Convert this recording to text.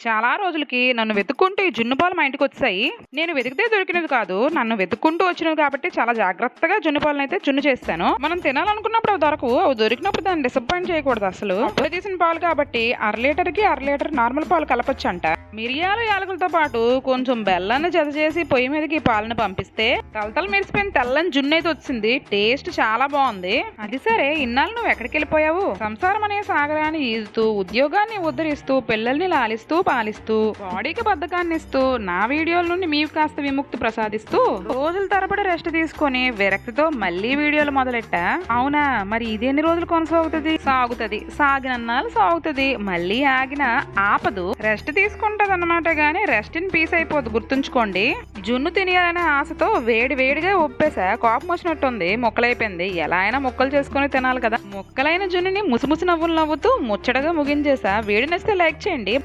చాలా రోజులకి నన్ను వెతుక్కుంటూ ఈ జున్ను పాలు మా ఇంటికి వచ్చాయి. నేను వెతికితే దొరికినది కాదు, నన్ను వెతుక్కుంటూ వచ్చినవి కాబట్టి చాలా జాగ్రత్తగా జున్ను పాలను అయితే జున్ను చేస్తాను. మనం తినాలనుకున్నప్పుడు అవి దొరకవు, అవి దొరికినప్పుడు దాన్ని డిసప్పాయింట్ చేయకూడదు. అసలు అప్పుడే తీసిన పాలు కాబట్టి అర లీటర్కి అర లీటర్ నార్మల్ పాలు కలపచ్చు అంట. మిరియాలు యాలకులతో పాటు కొంచెం బెల్లాన్ని జత చేసి పొయ్యి మీదకి ఈ పాలను పంపిస్తే తలతలు మెరిసిపోయిన తెల్లని జున్ను అయితే వచ్చింది. టేస్ట్ చాలా బాగుంది. అది సరే, ఇన్నాళ్ళు నువ్వు ఎక్కడికి వెళ్ళిపోయావు? సంసారం అనే సాగరాన్ని ఈదుతూ, ఉద్యోగాన్ని ఉద్ధరిస్తూ, పిల్లల్ని లాలిస్తూ పాలిస్తూ, బాడీకి బద్ధకాన్ని ఇస్తూ, నా వీడియోల నుండి మీకు కాస్త విముక్తి ప్రసాదిస్తూ, రోజుల తరబడి రెస్ట్ తీసుకొని విరక్తితో మళ్ళీ వీడియోలు మొదలెట్టా. అవునా? మరి ఇది ఎన్ని రోజులు కొనసాగుతుంది? సాగుతుంది, సాగినన్నాళ్ళు సాగుతుంది, మళ్ళీ ఆగిన ఆపదు. రెస్ట్ తీసుకుంటది అన్నమాట, గానీ రెస్ట్ ఇన్ పీస్ అయిపోద్దు. గుర్తుంచుకోండి. జున్ను తినేయాలనే ఆశతో వేడి వేడిగా ఉప్పేసా. కోపం వచ్చినట్టుంది, ముక్కలైపోయింది. ఎలా అయినా ముక్కలు చేసుకుని తినాలి కదా. ముక్కలైన జున్నుని ముసిముసి నవ్వులు నవ్వుతూ ముచ్చటగా ముగించేసా. వీడియో నచ్చితే లైక్ చేయండి.